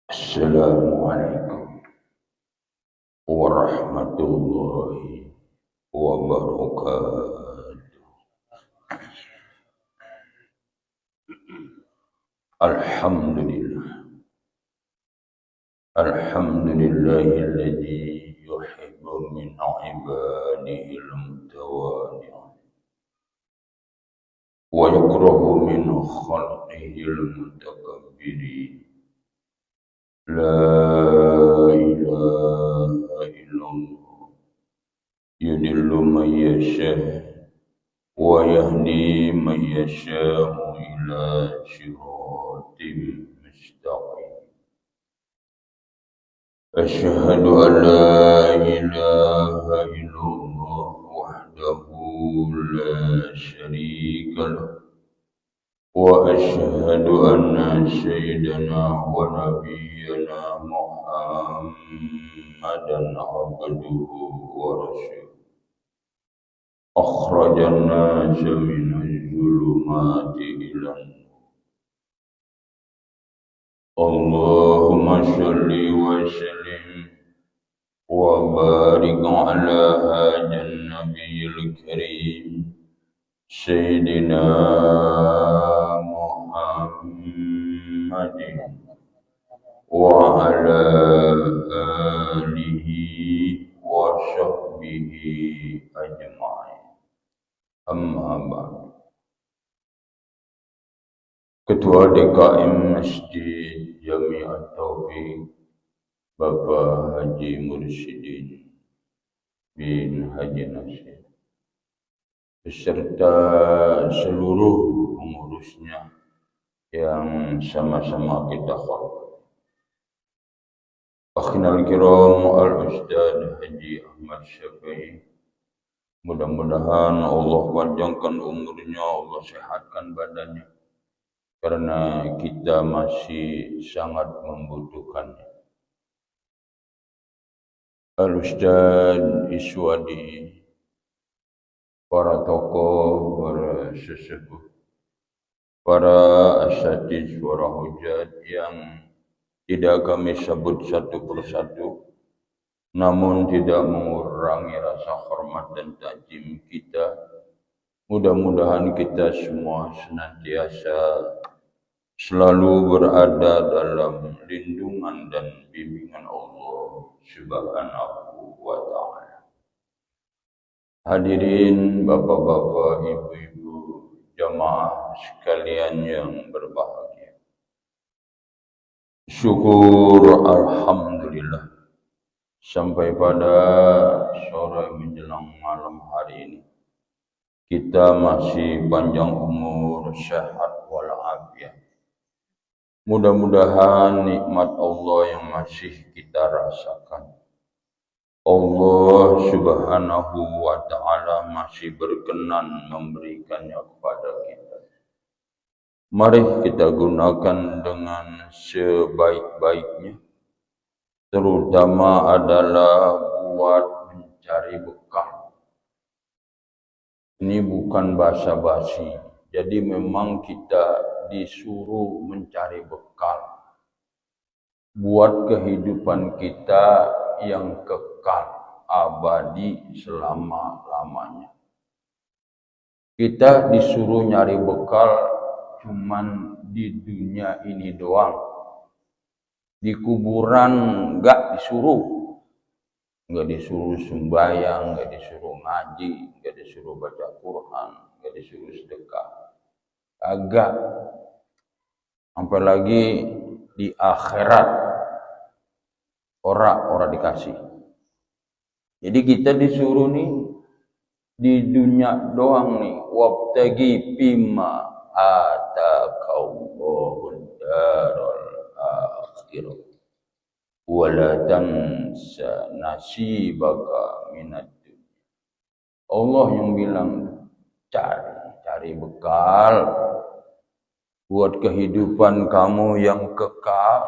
Assalamualaikum warahmatullahi wabarakatuh. Alhamdulillah. Alhamdulillahilladzi yuhibbu min ibadihi al-mutawadi' wa yakrahu min khalqihi al-mutakabbirin. La ilaha illallah yudillu man yasha' wa yahdi man yasha'u ila siratim mustaqim. Asyhadu an la ilaha illallah wahdahu la syarika lah wa asyhadu anna sayyidana wa nabiyyana Muhammadan abduhu wa rasuluh. Akhrajan nasa minaz zulumati ilan Allahumma sholli wa sallim wa barik ala hajan nabiyil karim Sayyidina Muhammadin wa ala alihi wa sahbihi ajma'in. Amma ba'd. Ketua DKM Masjid Jami'at Taufiq Bapak Haji Mursyidin bin Haji Nasir beserta seluruh pengurusnya yang sama-sama kita hormati. Akhinal kiram Al-Ustaz Haji Ahmad Syafi'i, mudah-mudahan Allah panjangkan umurnya, Allah sehatkan badannya, karena kita masih sangat membutuhkannya. Al-Ustaz Iswadi, para tokoh, para sesepuh, para asatiz, para hujat yang tidak kami sebut satu persatu, namun tidak mengurangi rasa hormat dan takjim kita. Mudah-mudahan kita semua senantiasa selalu berada dalam lindungan dan bimbingan Allah Subhanahu wa ta'ala. Hadirin bapak-bapak, ibu-ibu, jamaah sekalian yang berbahagia. Syukur alhamdulillah sampai pada sore menjelang malam hari ini kita masih panjang umur, sehat walafiat. Mudah-mudahan nikmat Allah yang masih kita rasakan, Allah Subhanahu wa ta'ala masih berkenan memberikannya kepada kita. Mari kita gunakan dengan sebaik-baiknya, terutama adalah buat mencari bekal. Ini bukan basa-basi, jadi memang kita disuruh mencari bekal buat kehidupan kita yang kekal, abadi, selama-lamanya. Kita disuruh nyari bekal cuman di dunia ini doang. Di kuburan enggak disuruh. Enggak disuruh sembahyang, enggak disuruh ngaji, enggak disuruh baca Quran, enggak disuruh sedekah. Agak. Apalagi di akhirat orang dikasih. Jadi kita disuruh nih di dunia doang nih, wabtagi bima ataqallahu darul akhirah wala tansa nasibaka minad dunya. Allah yang bilang cari bekal buat kehidupan kamu yang kekal.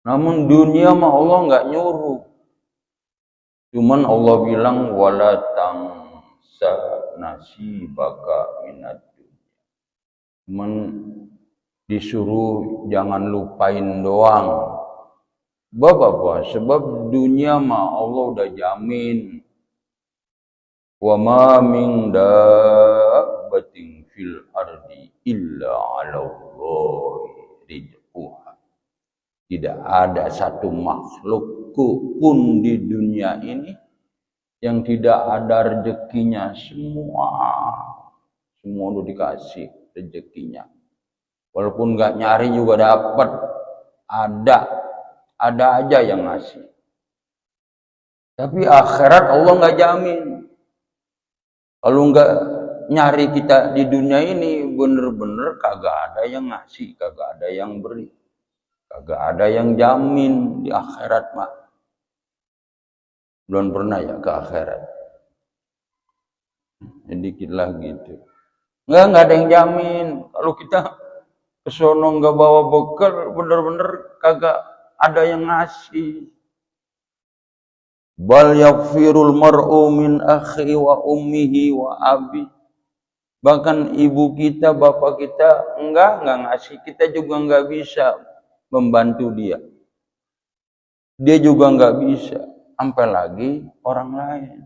Namun dunia mah Allah enggak nyuruh. Cuman Allah bilang wala tansa nasibaka minad dunya. Cuman disuruh jangan lupain doang. Apa? Sebab dunia mah Allah udah jamin. Wa ma min dabbatin fil ardi illa 'ala Allahi rizquha. Tidak ada satu makhluk pun di dunia ini yang tidak ada rezekinya. Semua udah dikasih rezekinya. Walaupun nggak nyari juga dapat. Ada aja yang ngasih. Tapi akhirat Allah nggak jamin. Kalau nggak nyari kita di dunia ini, bener-bener kagak ada yang ngasih, kagak ada yang beri, kagak ada yang jamin di akhirat mah. Belum pernah ya ke akhirat. Sedikit lah gitu. Nggak ada yang jamin. Kalau kita kesono nggak bawa bekal, bener-bener kagak ada yang ngasih. Bal yakfirul mar'u min akhi wa ummihi wa abi. Bahkan ibu kita, bapak kita enggak ngasih, kita juga enggak bisa membantu dia. Dia juga enggak bisa, sampai lagi orang lain.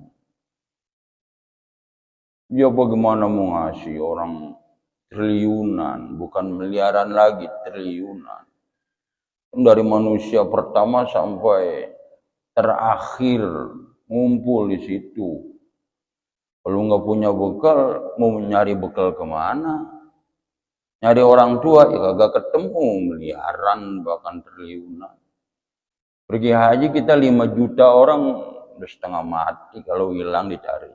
Dia bagaimana mau ngasih orang triliunan, bukan miliaran lagi, triliunan. Dari manusia pertama sampai terakhir ngumpul di situ. Kalau nggak punya bekal, mau nyari bekal kemana? Nyari orang tua, ya kagak ketemu, miliaran bahkan triliunan. Pergi haji kita 5 juta orang udah setengah mati kalau hilang dicari.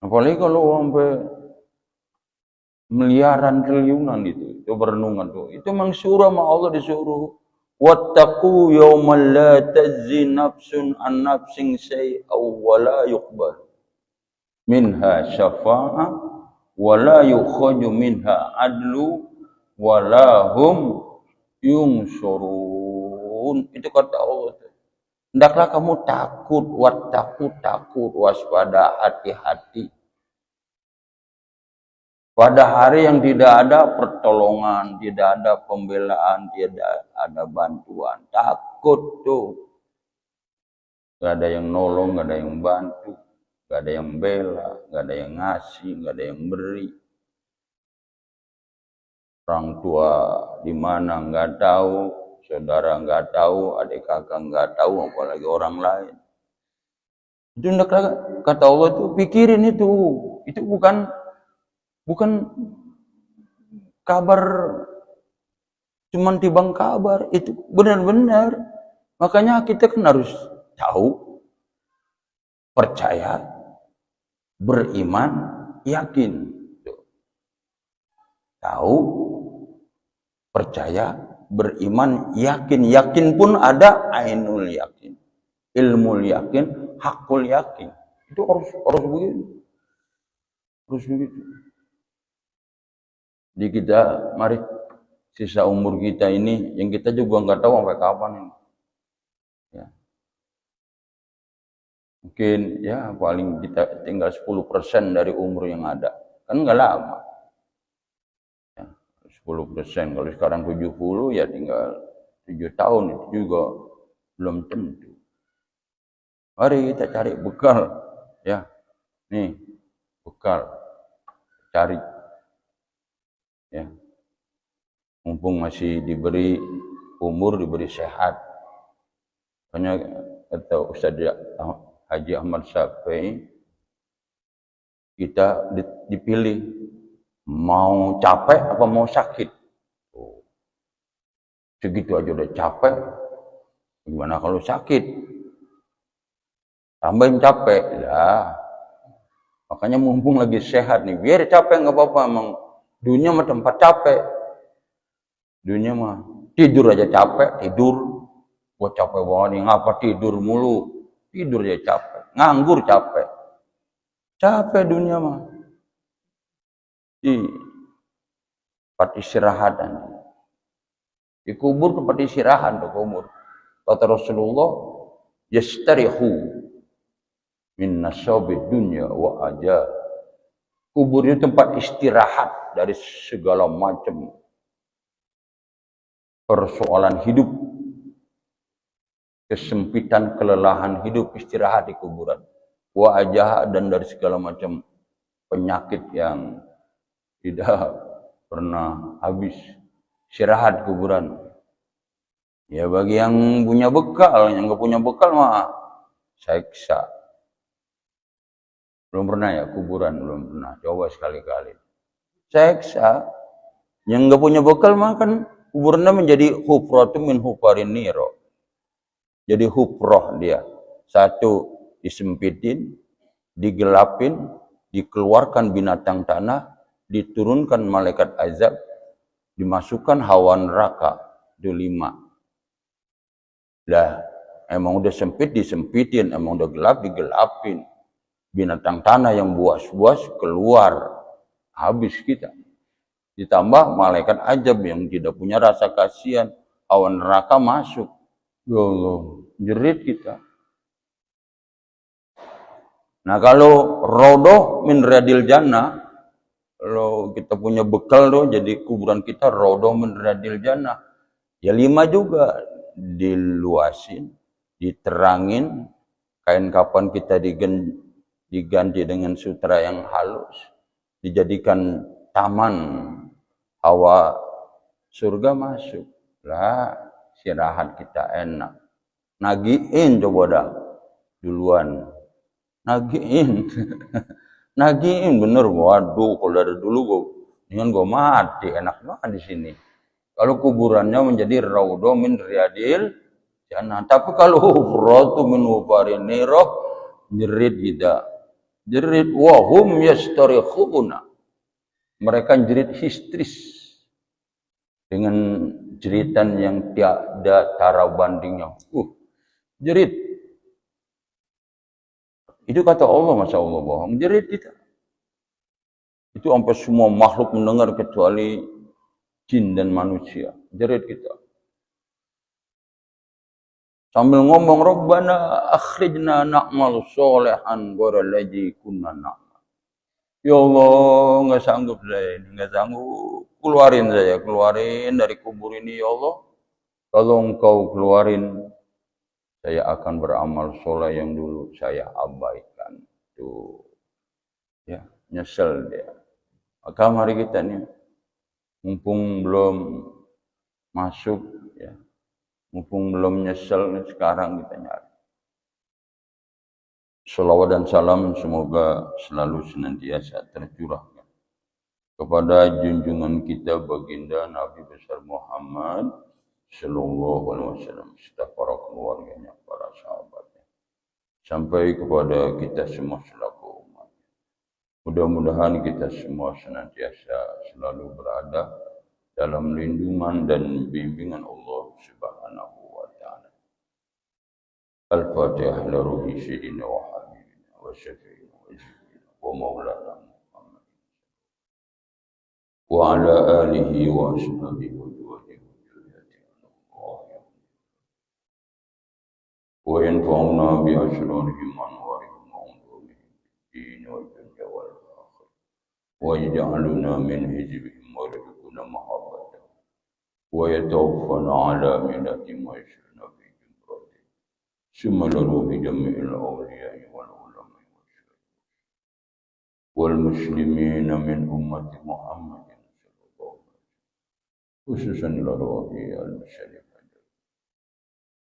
Apalagi kalau sampai miliaran triliunan itu renungan tuh. Itu memang surah sama Allah disuruh. Wattaqu yawman la tajzi nafsun an nafsin syai'aw wa la yuqbal minha syafa'ah wa la yukhaju minha adlu wa la hum yunsurun. Itu kata Allah. Hendaklah kamu takut, takut, waspada, hati-hati. Pada hari yang tidak ada pertolongan, tidak ada pembelaan, tidak ada bantuan. Takut tuh. Gak ada yang nolong, gak ada yang bantu, gak ada yang bela, gak ada yang ngasih, gak ada yang beri. Orang tua di mana nggak tahu, saudara nggak tahu, adik kakak nggak tahu, apalagi orang lain. Itu kata Allah tuh pikirin itu bukan kabar cuman tibang kabar, itu benar-benar. Makanya kita kan harus tahu, percaya, beriman, yakin. Tahu, percaya, beriman, yakin. Yakin pun ada ainul yakin, ilmul yakin, hakul yakin. Itu harus begitu. Harus begitu. Jadi kita, mari sisa umur kita ini, yang kita juga nggak tahu sampai kapan ini. Ya. Mungkin ya paling kita tinggal 10% dari umur yang ada. Kan nggak lama. Ya, 10%. Kalau sekarang 70 ya tinggal 7 tahun, itu juga belum tentu. Mari kita cari bekal. Ya, nih bekal. Cari. Ya, mumpung masih diberi umur, diberi sehat. Makanya kata Ustaz Haji Ahmad Syafi'i, kita dipilih mau capek apa mau sakit. Segitu aja udah capek, gimana kalau sakit? Tambahin capek, ya. Makanya mumpung lagi sehat nih, biar capek nggak apa-apa, emang dunia mah tempat capek. Dunia mah tidur aja capek, tidur. Gua capek banget nih, ngapa tidur mulu? Tidur aja capek, nganggur capek. Capek dunia mah. Di tempat istirahat. Di kubur tempat istirahat, di kubur. Kata Rasulullah, yastarihu min nasabi dunya wa ajal. Kubur itu tempat istirahat dari segala macam persoalan hidup, kesempitan, kelelahan hidup, istirahat di kuburan. Wajah dan dari segala macam penyakit yang tidak pernah habis. Istirahat kuburan. Ya bagi yang punya bekal, yang nggak punya bekal mah siksa. Belum pernah ya kuburan, belum pernah. Coba sekali-kali. Siksa. Yang nggak punya bekal mah kan kuburannya menjadi hufratu min hufarin niro. Jadi hufroh dia. Satu disempitin, digelapin, dikeluarkan binatang tanah, diturunkan malaikat azab, dimasukkan hawa neraka. Itu 5. Lah, emang udah sempit disempitin, emang udah gelap digelapin. Binatang tanah yang buas-buas keluar, habis kita. Ditambah malaikat azab yang tidak punya rasa kasihan, hawa neraka masuk. Ya Allah, jerit kita. Nah kalau rodoh min radil jannah, kalau kita punya bekal tuh, jadi kuburan kita rodoh min radil jannah. Ya 5 juga, diluasin, diterangin, kain kapan kita diganti dengan sutra yang halus, dijadikan taman, hawa surga masuk. Lah, istirahat kita enak. Nagiin coba dah duluan. Nagiin. Nagiin bener. Waduh, kalau dari dulu gua mati, enak banget di sini. Kalau kuburannya menjadi raudhah min riyadil jannah. Tapi kalau hufratu min hufarin niro, jerit kita. Jerit wahum yastarikhuna. Mereka jerit histeris dengan jeritan yang tiada tara bandingnya. Jerit. Itu kata Allah, Masya Allah bohong. Jerit kita. Itu sampai semua makhluk mendengar kecuali jin dan manusia. Jerit kita. Sambil ngomong, Rabbana akhrijna na'mal solehan ghairal kunna na'mal. Ya Allah, nggak sanggup saya ini, nggak sanggup. Keluarin dari kubur ini, ya Allah. Kalau engkau keluarin, saya akan beramal soleh yang dulu saya abaikan. Tuh, ya, nyesel dia. Maka mari kita nih, mumpung belum masuk, ya, mumpung belum nyesel, sekarang kita nyari. Salawat dan salam semoga selalu senantiasa tercurahkan kepada junjungan kita baginda Nabi besar Muhammad Sallallahu Alaihi Wasallam, serta para keluarganya, para sahabatnya, sampai kepada kita semua selaku umat. Mudah-mudahan kita semua senantiasa selalu berada dalam lindungan dan bimbingan Allah Subhanahu wa Ta'ala. Al-Fatihah li ruhi sayyidina wa habibina wa syafi'ina wa jibina wa maulana Muhammad wa ala alihi wa ashabihi wa وينفعنا بأسرارهم وأنوارهم وعلومهم في الدين والدنيا والآخرة ويجعلنا من حزبهم ويرزقنا محبتهم ويتوفنا على ملتهم ويشرنا في جمرتهم ثم لروح جميع الأولياء والعلماء والمسلمين من أمة محمد صلى الله عليه وسلم خصوصا لروح المشرف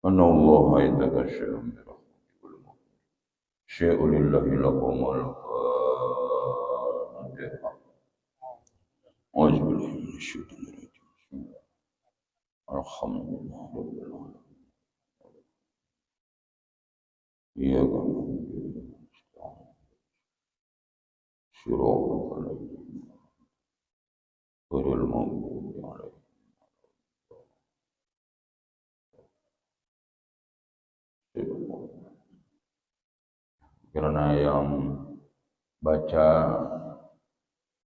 أن الله يتغشى برحمته والمغفرة شيء لله لكم الفاتحة أعوذ بالله من الشيطان الرجيم بسم الله الحمد لله رب العالمين إياك نعبد ونستعين صراط الذين غير المغضوب عليهم. Karena yang baca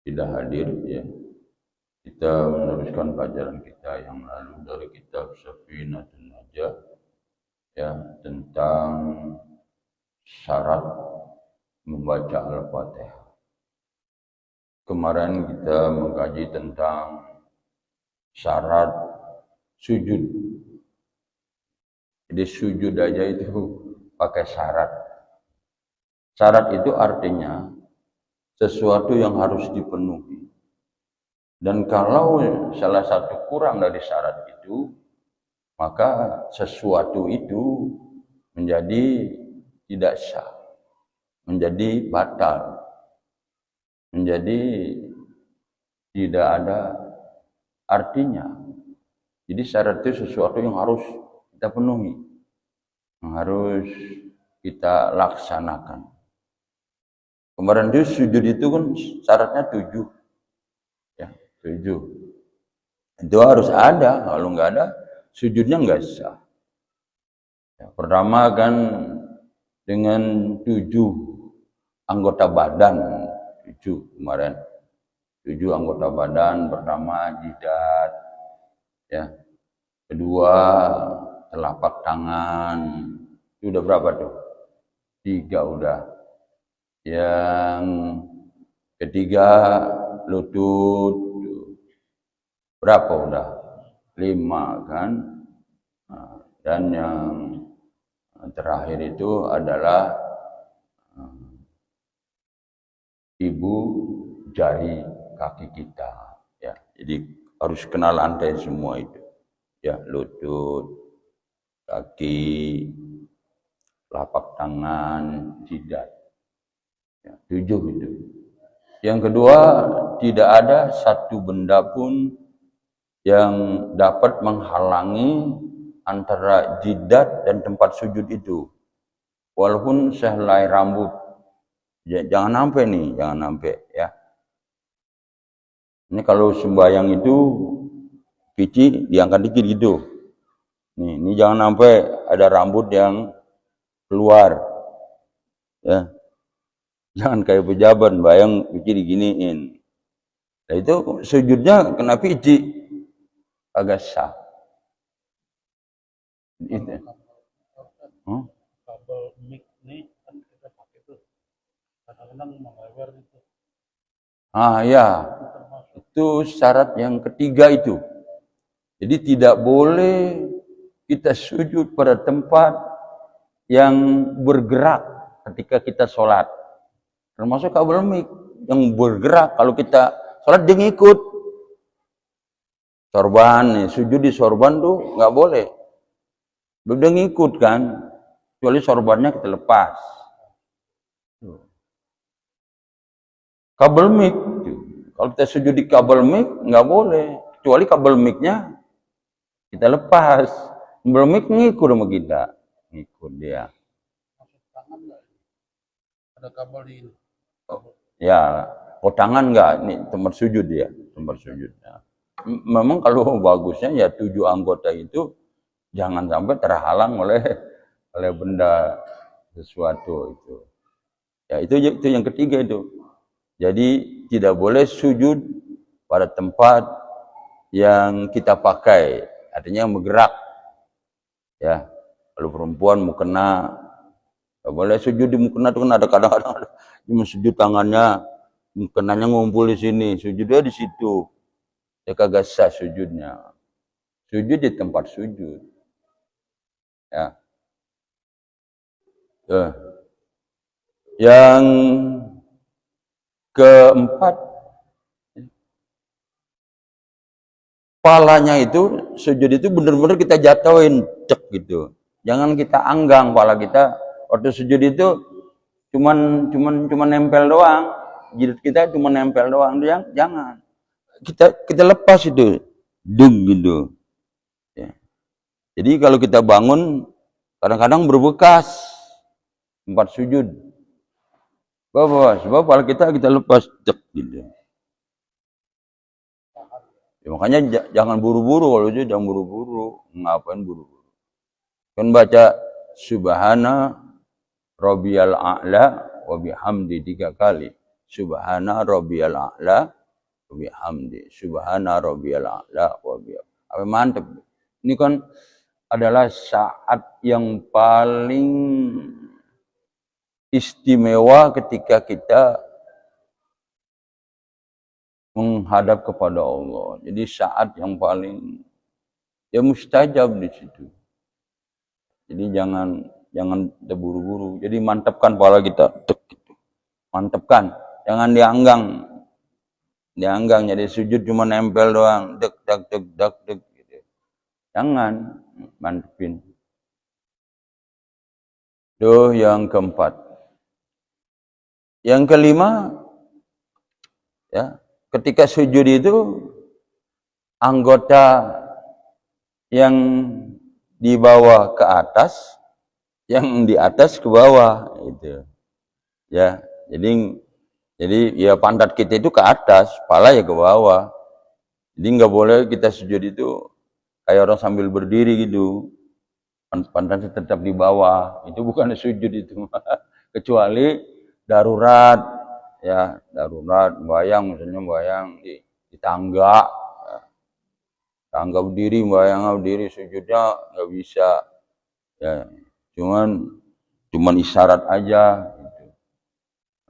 tidak hadir, ya, kita meneruskan pelajaran kita yang lalu dari kitab Safinatun Najah, ya, tentang syarat membaca Al-Fatihah. Kemarin kita mengkaji tentang syarat sujud. Jadi sujud aja itu pakai syarat. Syarat itu artinya sesuatu yang harus dipenuhi. Dan kalau salah satu kurang dari syarat itu, maka sesuatu itu menjadi tidak sah, menjadi batal, menjadi tidak ada artinya. Jadi syarat itu sesuatu yang harus kita penuhi, yang harus kita laksanakan. Kemarin itu sujud itu kan syaratnya 7, ya 7. Itu harus ada, kalau nggak ada sujudnya nggak sah. Ya, pertama kan dengan 7 anggota badan, 7 kemarin. 7 anggota badan, pertama jidat, ya. Kedua telapak tangan, itu udah berapa tuh? 3 udah. Yang ketiga lutut, berapa udah? 5 kan? Nah, dan yang terakhir itu adalah ibu jari kaki kita, ya. Jadi harus kenal lantai semua itu, ya, lutut, kaki, telapak tangan, jidat, ya, 7 itu. Yang kedua, tidak ada satu benda pun yang dapat menghalangi antara jidat dan tempat sujud itu, walaupun sehelai rambut. Jangan sampai nih, jangan sampai, ya. Ini kalau sembahyang itu pici diangkat dikit gitu. Ini jangan sampai ada rambut yang keluar, ya. Jangan kayak pejabat bayang pici diginiin. Nah itu sujudnya kena pici, agak sah. Itu. Kabel mic nih kan kita pakai tuh kadang-kadang melebar itu. Ya, itu syarat yang ketiga itu. Jadi tidak boleh kita sujud pada tempat yang bergerak ketika kita sholat. Termasuk kabel mic yang bergerak, kalau kita sholat dia ngikut. Sorban nih, sujud di sorban tuh nggak boleh. Udah ngikut kan, kecuali sorbannya kita lepas. Kabel mic, kalau kita sujud di kabel mic nggak boleh, kecuali kabel micnya kita lepas. Kabel mic ngikut sama kita, ngikut dia. Masuk tangan nggak? Ada kabel di ini. Ya, tangan nggak, ini tempat sujud dia, tempat sujudnya. Memang kalau bagusnya ya 7 anggota itu jangan sampai terhalang oleh benda sesuatu itu. Ya itu yang ketiga itu. Jadi tidak boleh sujud pada tempat yang kita pakai, artinya yang bergerak. Ya, kalau perempuan mukena, nggak boleh sujud di mukena itu kan ada kadang-kadang cuma sujud tangannya, mukenanya ngumpul di sini, sujudnya di situ. Ya kagak sah sujudnya. Sujud di tempat sujud. Ya. Yang keempat, palanya itu sujud itu benar-benar kita jatuhin, cek gitu. Jangan kita anggang pala kita waktu sujud itu cuman nempel doang, jidat kita cuma nempel doang, jangan. Kita lepas itu, dung gitu. Ya. Jadi kalau kita bangun kadang-kadang berbekas tempat sujud. Sebab kalau kita lepas cek gitu. Ya, makanya jangan buru-buru, kalau itu jangan buru-buru. Ngapain buru-buru? Kan baca subhana rabbiyal a'la wa bihamdi 3 kali. Subhana rabbiyal a'la wa bihamdi. Subhana rabbiyal a'la wa bihamdi. Apa mantep. Ini kan adalah saat yang paling istimewa ketika kita menghadap kepada Allah. Jadi saat yang paling ya mustajab di situ. Jadi jangan terburu-buru. Jadi mantapkan kepala kita, mantapkan. Jangan dianggang. Jadi sujud cuma nempel doang, dek gitu. Jangan, mantepin. Itu yang keempat. Yang kelima, ya, ketika sujud itu anggota yang di bawah ke atas, yang di atas ke bawah itu. Ya, jadi ya pantat kita itu ke atas, kepala ya ke bawah. Jadi nggak boleh kita sujud itu kayak orang sambil berdiri gitu. Pantatnya tetap di bawah. Itu bukan sujud itu. Kecuali darurat, ya darurat, bayang di tangga. Tangga berdiri, bayang berdiri, sujudnya nggak bisa, ya cuman isyarat aja, gitu.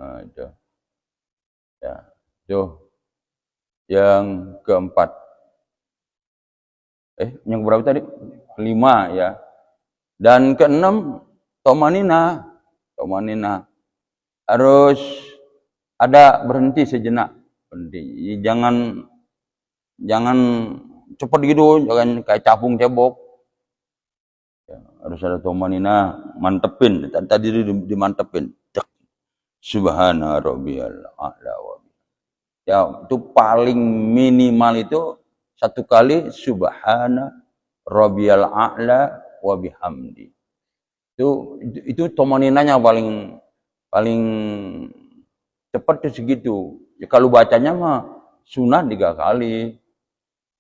Nah, itu, ya, itu yang keempat. Yang berapa tadi? Kelima, ya. Dan keenam, tomanina harus ada berhenti sejenak, berhenti. Jangan cepet gitu, jangan kayak capung cebok. Ya, harus ada tomanina, mantepin. Tadi dimantepin. Subhana rabbiyal a'la wa ya, itu paling minimal itu satu kali subhana rabbiyal a'la wa bihamdi. Itu tomaninanya paling cepat itu segitu. Ya, kalau bacanya mah sunah 3 kali.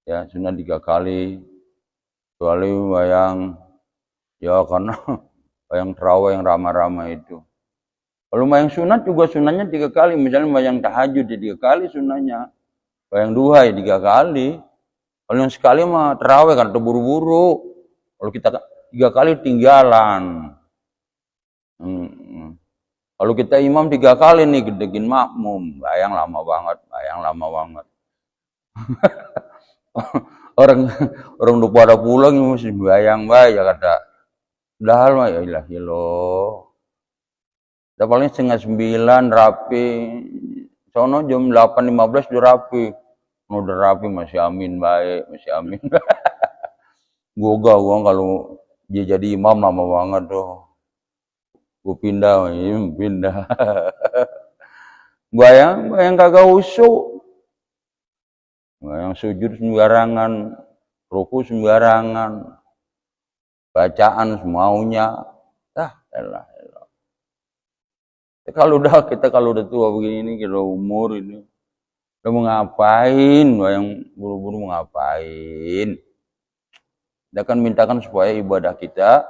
Ya, sunah 3 kali. Kecuali bayang, ya karena bayang terawih yang ramah-ramah itu. Kalau bayang sunat juga sunahnya 3 kali. Misalnya bayang tahajud ya 3 kali sunahnya. Bayang duha ya 3 kali. Kalau yang sekali mah terawih kan terburu-buru. Kalau kita 3 kali tinggalan. Kalau kita imam 3 kali nih gedegin makmum. Bayang lama banget. orang udah pada pulang mesti bayang ya kata. Padahal mah ya ilahi loh. Udah paling 8:30 rapi. Sono jam 8:15 udah rapi. Udah rapi masih amin baik, masih amin. Gua kalau dia jadi imam lama banget tuh. Gua pindah. Bayang kagak usuk. Bayang sujud sembarangan, ruku sembarangan, bacaan semaunya. Elah. Kita kalau udah tua begini, kita umur ini, udah mau ngapain? Bayang buru-buru mau ngapain? Kita akan mintakan supaya ibadah kita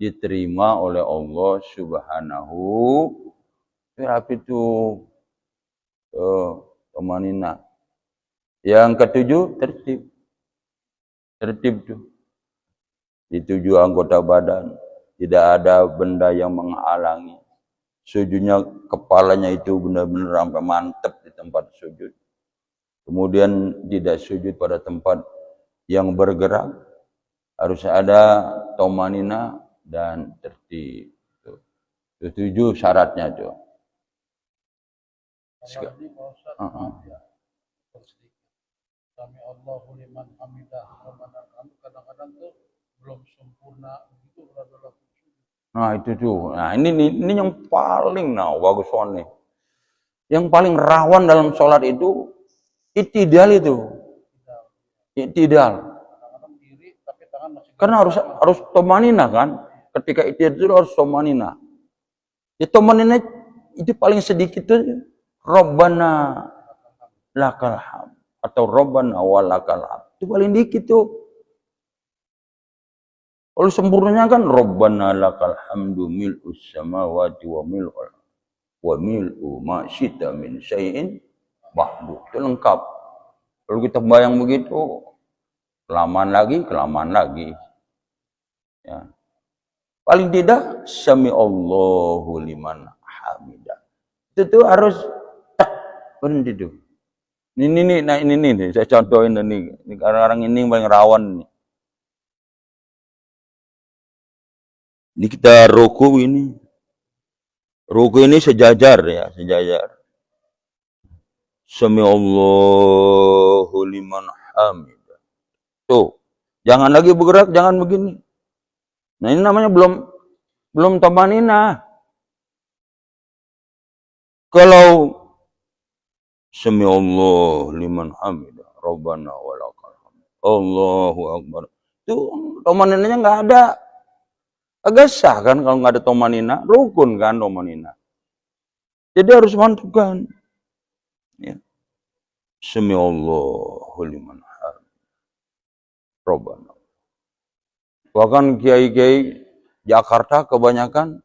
diterima oleh Allah Subhanahu. Tapi itu tomanina. Yang ketujuh, tertib tuh. Di 7 anggota badan, tidak ada benda yang menghalangi. Sujudnya, kepalanya itu benar-benar sampai mantep di tempat sujud. Kemudian tidak sujud pada tempat yang bergerak. Harus ada tomanina dan tertib. Itu 7 syaratnya tuh. Sami Allahu liman hamidah. Kadang-kadang tuh belum sempurna begitu adalah sujud. Nah itu tuh. Nah ini yang paling bagus nih. Yang paling rawan dalam sholat itu i'tidal itu. I'tidal. Karena harus tomanina kan. Ketika i'tidal itu harus tomanina. Ya tomanina itu paling sedikit tuh Rabbana lakal hamd atau Rabbana walakal hamd. Itu paling dikit tuh. Kalau sempurnanya kan Rabbana lakal hamdu mil'us samawati wa mil'u ma syita min syai'in ba'du. Itu lengkap. Kalau kita bayang begitu, kelamaan lagi. Ya. Paling tidak sami Allahu liman hamidah. Itu tuh harus berhenti tuh. Ini nih, nah ini nih, saya contohin nih. Ini orang ini yang paling rawan nih. Ini kita ruku ini. Ruku ini sejajar ya, sejajar. Sami Allahu liman hamid. Tuh, jangan lagi bergerak, jangan begini. Nah ini namanya belum tamanina. Kalau Sami Allah liman hamid, Rabbana walakal hamd, Allahu akbar. Itu tomaninanya nggak ada. Agak sah kan kalau nggak ada tomanina, rukun kan tomanina. Jadi harus mantapkan. Ya. Sami Allahu liman hamid, Rabbana. Bahkan kiai-kiai Jakarta kebanyakan,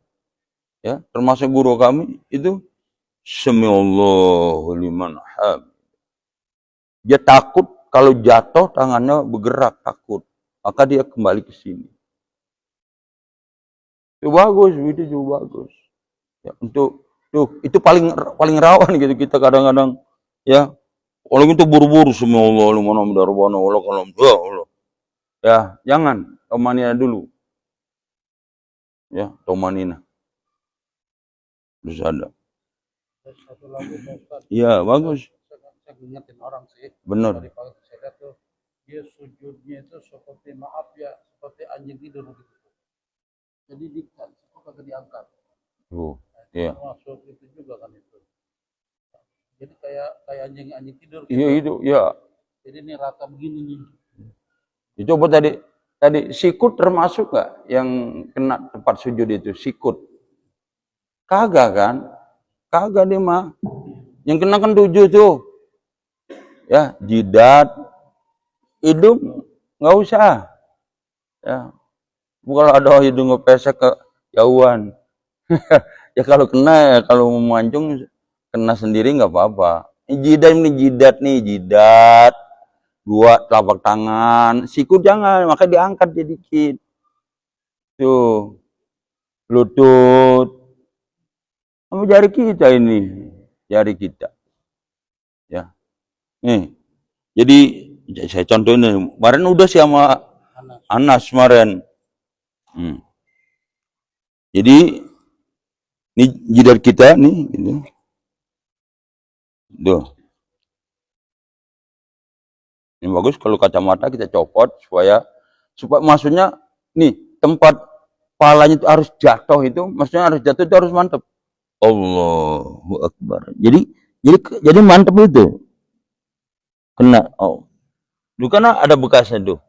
ya termasuk guru kami itu Sami Allahu liman hamid. Dia takut kalau jatuh tangannya bergerak, takut. Maka dia kembali ke sini. Itu bagus, itu juga bagus. Ya, itu paling rawan gitu kita kadang-kadang ya. Kalau itu buru-buru Sami Allahu liman hamid, Rabbana walakal hamd. Ya, jangan tomanina dulu. Ya, tomanina. Terus ada. Satu lagu Ustaz. Iya, bagus. Saya ngingetin orang sih. Benar. Dari pagi saya lihat tuh dia sujudnya itu seperti maaf ya, seperti anjing tidur gitu. Jadi kagak diangkat. Tuh, iya. Masuk itu juga kan itu. Jadi kayak anjing tidur. Iya itu, ya. Jadi ini rata begini nih. Coba tadi sikut termasuk nggak yang kena tempat sujud itu sikut? Kagak kan? Kagak dia mah. Yang kena kan 7 tuh. Ya, jidat, hidung nggak usah. Ya. Kalau ada hidung ngepesek ke jauhan. Ya kalau kena ya kalau mau mancung kena sendiri nggak apa-apa. Ini jidat nih, jidat. 2 telapak tangan, sikut jangan, maka diangkat sedikit. Tuh. Lutut. Sama jari kita ini, jari kita. Ya. Nih. Jadi saya contohin kemarin udah sih sama Anas kemarin. Jadi ini jidat kita nih gitu. Tuh. Ini bagus kalau kacamata kita copot supaya maksudnya nih tempat palanya itu harus jatuh itu, maksudnya harus jatuh itu harus mantap. Allahu Akbar. Jadi mantap itu. Kena. Oh. Itu karena ada bekasnya tuh.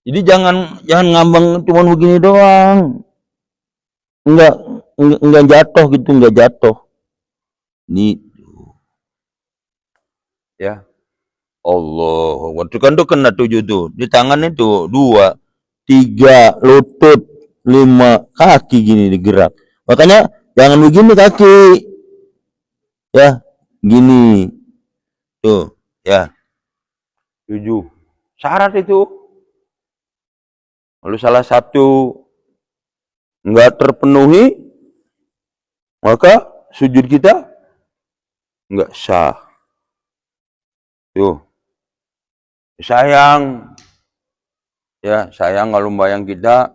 Jadi jangan ngambang cuma begini doang. Enggak jatuh gitu, enggak jatuh. Nih. Ya. Allah, waktu kan tuh kena 7 tuh. Di tangan itu 2, 3, lutut, 5, kaki gini digerak. Makanya jangan begini kaki. Ya, gini. Tuh, ya. 7. Syarat itu. Kalau salah satu enggak terpenuhi, maka sujud kita enggak sah. Tuh. Sayang kalau bayang kita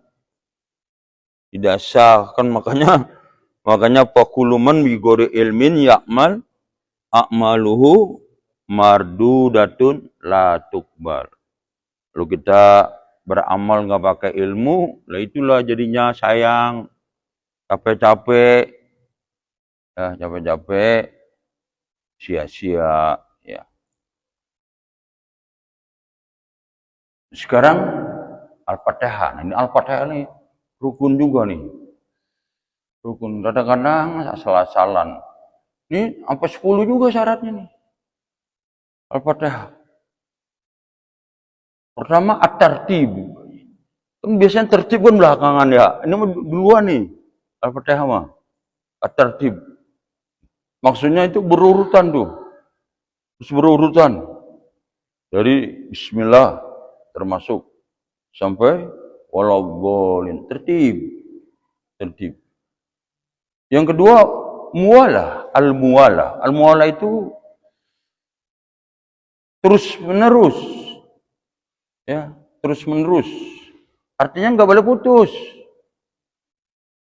tidak sah kan makanya fakuluman bigori ilmin yakmal akmaluhu mardudatun la tukbar. Kalau kita beramal nggak pakai ilmu, lah itulah jadinya sayang, capek-capek, ya capek-capek, sia-sia, ya. Sekarang Al-Fatihah. Nah, ini Al-Fatihah nih rukun juga nih. Rukun. Kadang-kadang asal-asalan. Ini sampai 10 juga syaratnya nih. Al-Fatihah. Pertama at-tartib. Kan biasanya tertib kan belakangan ya. Ini duluan nih. Al-Fatihah mah. At-tartib. Maksudnya itu berurutan tuh. Terus berurutan. Dari bismillah termasuk sampai waladhdallin, tertib. Yang kedua muwalah, al-muwalah. Al-muwalah itu terus menerus, ya, terus menerus. Artinya nggak boleh putus.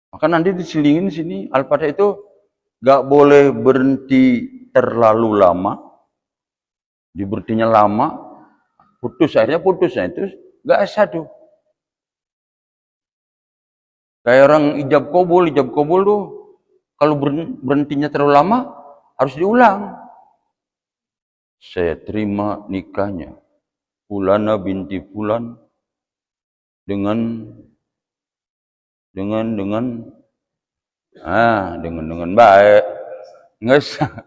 Maka nanti diselingin sini Al-Fatihah itu nggak boleh berhenti terlalu lama, diberhentinya lama, putus akhirnya putus, nah itu nggak sah tuh. Kayak orang ijab kabul tuh kalau berhentinya terlalu lama harus diulang. Saya terima nikahnya Fulana binti Fulan dengan baik. Nggak sah.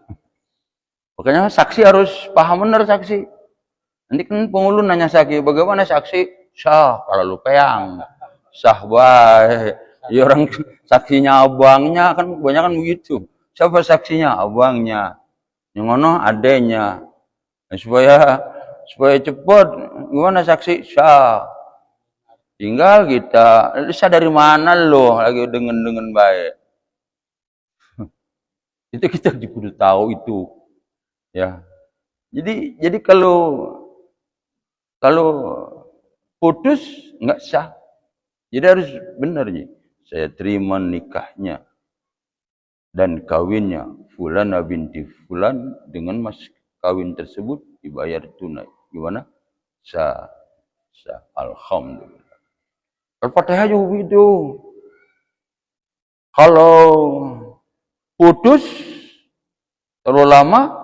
Makanya saksi harus paham benar saksi. Nanti kan penghulu nanya saksi, bagaimana saksi? Sah, kalau lu peang. Sah baik. Ya orang saksinya abangnya kan kebanyakan begitu. Siapa saksinya? Abangnya. Yang mana adenya. Nah, supaya cepat, gimana saksi? Sah. Tinggal kita, sah dari mana lo lagi dengan baik. Itu kita kudu tahu itu. Ya. Jadi kalau putus nggak sah. Jadi harus benar nih. Saya terima nikahnya dan kawinnya Fulana binti Fulan dengan mas kawin tersebut dibayar tunai. Gimana? Sah. Alhamdulillah. Al-Fatihah juga begitu. Kalau putus terlalu lama,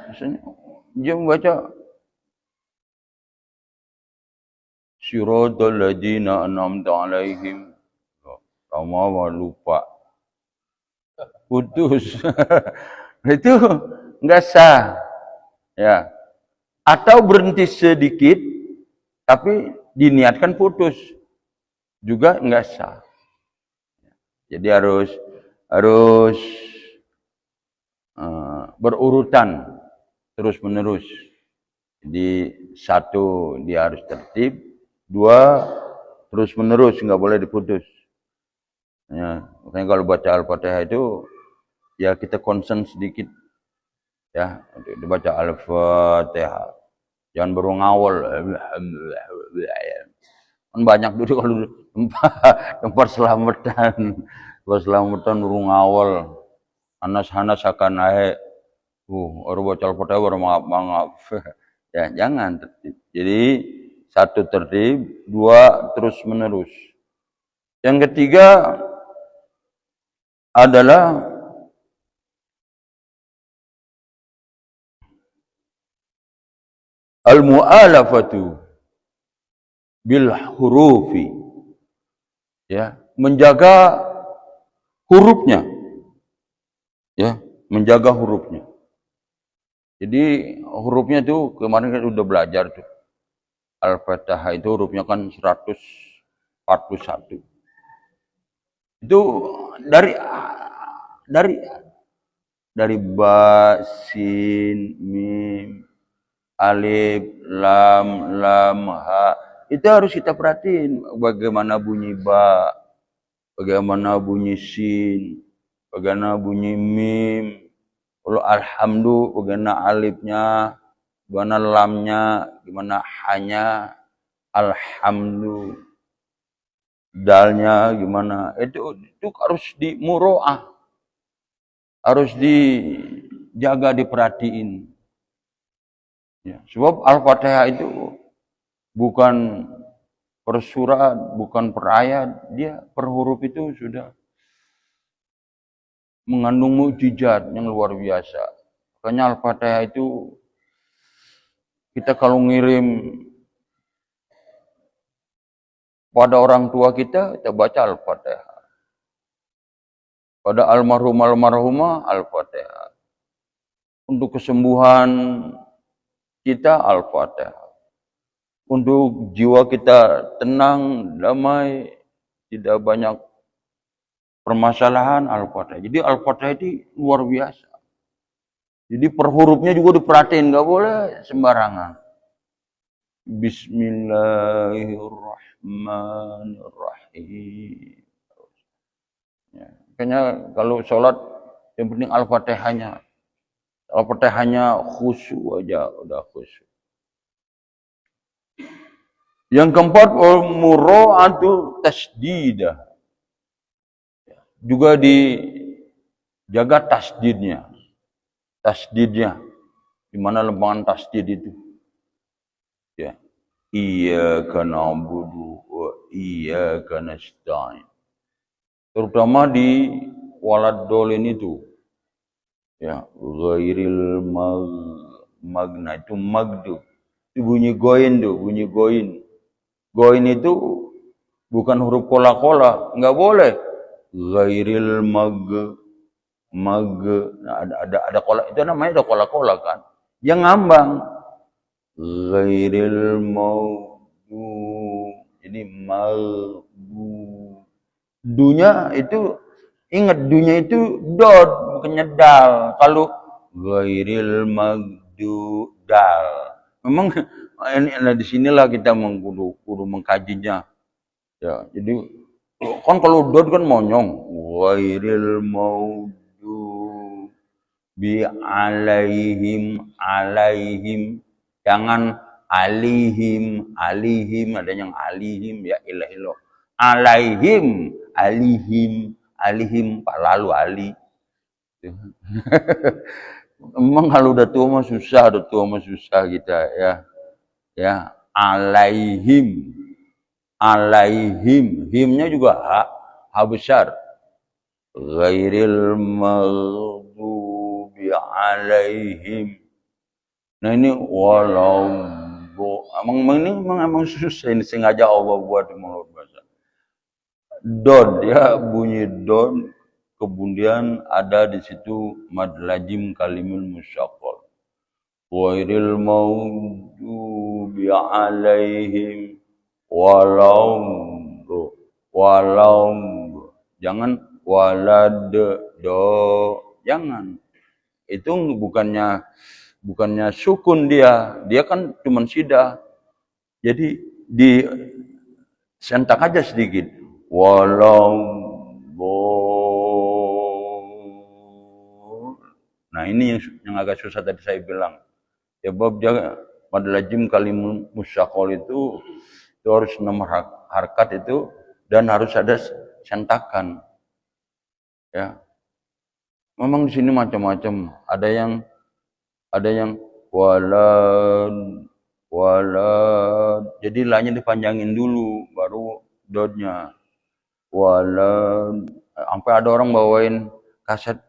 misalnya dia membaca Siratal ladzina an'amta 'alaihim. Lama lupa. Putus. Itu enggak sah. Ya. Atau berhenti sedikit tapi diniatkan putus. Juga enggak sah. Jadi harus berurutan terus menerus. Jadi satu dia harus tertib, dua terus menerus nggak boleh diputus. Ya, makanya kalau baca Al-Fatihah itu ya kita concern sedikit ya untuk dibaca Al-Fatihah. Jangan baru ngawal. Kan banyak dulu kalau tempat selamatan baru ngawal. Anas akan naik. Orang baca Al-Fatihah baru maaf. Ya, jangan tertib. Jadi satu tertib, dua terus menerus. Yang ketiga adalah al-mu'alafatu bil hurufi. Ya, menjaga hurufnya. Ya, menjaga hurufnya. Jadi hurufnya itu kemarin kan udah belajar tuh. Al-Fatihah itu hurufnya kan 141. Itu dari ba, sin, mim, alif, lam, ha. Itu harus kita perhatiin bagaimana bunyi ba, bagaimana bunyi sin, bagaimana bunyi mim. Kalau alhamdulillah, bagaimana alifnya, bagaimana lamnya, gimana hanya, alhamdulillah, dalnya gimana. Itu harus dimuroah, harus dijaga, diperhatiin. Ya, sebab Al-Fatihah itu bukan per surat, bukan per ayat, dia per huruf itu sudah mengandung mukjizat yang luar biasa. Makanya Al-Fatihah itu kita kalau ngirim pada orang tua kita baca Al-Fatihah. Pada almarhumah Al-Fatihah. Untuk kesembuhan kita Al-Fatihah. Untuk jiwa kita tenang, damai, tidak banyak permasalahan Al-Fatihah. Jadi Al-Fatihah itu luar biasa. Jadi per hurufnya juga diperhatiin, nggak boleh sembarangan. Bismillahirrahmanirrahim. Ya, makanya kalau sholat yang penting Al-Fatihahnya Al-Fatihahnya khusyuk aja udah khusyuk. Yang keempat, mura'atu tasdidah. Juga dijaga tasdidnya. Tasdidnya. Di mana lembangan tasdid itu? Ya. Iyyaka na'budu wa iyyaka nasta'in. Terutama di walad dolin itu. Ya, ghairil magna itu magdu. Itu bunyi goin tuh, bunyi goin. Goin itu bukan huruf kola-kola, nggak boleh. Ghairil nah, ada kola, itu namanya ada kola-kola kan. Yang ngambang. Ghairil magdu. Ini magdu. Dunya itu ingat dunya itu dot bukannya dal. Kalau ghairil magdu dal. Memang ini di sinilah kita kudu mengkajinya. Ya, jadi kan kalau dot kan monyong. Ghairil magdu bi alaihim. Jangan alihim, ada yang alihim ya ilahillah. Alihim, Pak lalu ali. Emang kalau udah tua mah susah kita ya. Ya, alaihim. Himnya juga ha besar. Ghairil maghdubi alaihim. Nah ini walau emang susah ini sengaja Allah buat di mulut bahasa. Don ya bunyi don, kemudian ada di situ mad lazim kalimul musyaqqal. Ghairil maghdubi alaihim walau jangan walad jangan. Itu bukannya sukun dia kan cuma sidah. Jadi di sentak aja sedikit. Walau nah ini yang agak susah tadi saya bilang. Ya bab jaga mad lazim kalimul musyaqqal itu harus nomor harkat itu dan harus ada sentakan. Ya. Memang di sini macam-macam. Ada yang walad. Jadi la-nya dipanjangin dulu baru dotnya. Walad. Sampai ada orang bawain kaset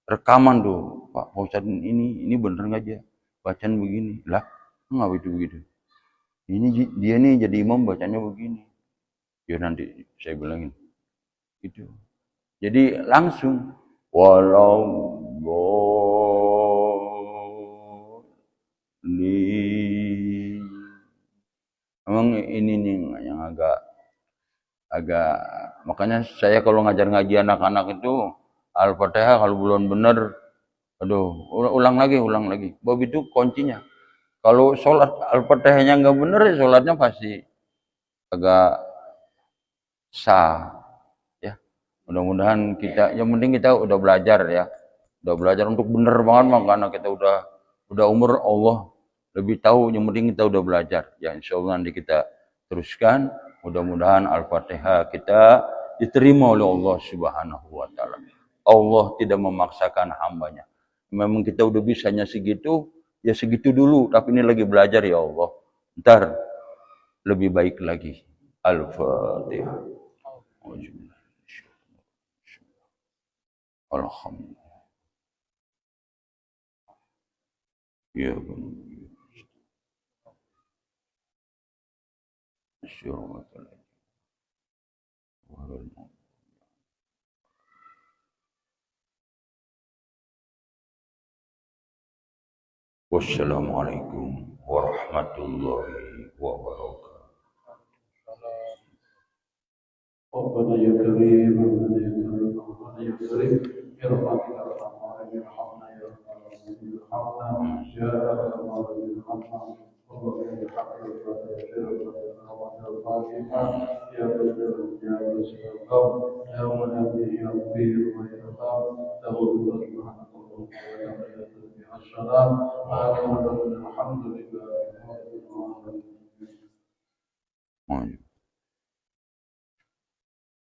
rekaman tuh. Pak Ustadz ini bener nggak aja? Bacaan begini. Lah, enggak begitu. Ini dia nih jadi imam bacanya begini. Ya nanti saya bilangin. Gitu. Jadi langsung walau memang ini nih yang agak makanya saya kalau ngaji anak-anak itu Al-Fatihah kalau belum benar ulang lagi bab itu kuncinya. Kalau sholat Al-Fatihahnya nggak benar ya sholatnya pasti agak sah ya. Mudah-mudahan yang penting kita udah belajar ya. Udah belajar untuk bener banget karena kita udah umur Allah lebih tahu, yang penting kita udah belajar. Ya insyaallah nanti kita teruskan. Mudah-mudahan Al-Fatihah kita diterima oleh Allah Subhanahu wa taala. Allah tidak memaksakan hambanya. Memang kita udah bisanya segitu, ya segitu dulu, tapi ini lagi belajar ya Allah. Ntar lebih baik lagi. Al-Fatihah. Alhamdulillah. Ya Wassalamualaikum warahmatullahi wabarakatuh. ربنا يا كريم ربنا يا كريم ربنا يا كريم برحمتك ارحم الراحمين ارحمنا يا رب العالمين ارحمنا يا ارحم الراحمين ارحمنا اللهم بحق الفاتحه يا بدر يا بشير القوم يا من به يطير ويتقام له سبحانك اللهم وبحمدك السلام آمين الحمد لله رب العالمين.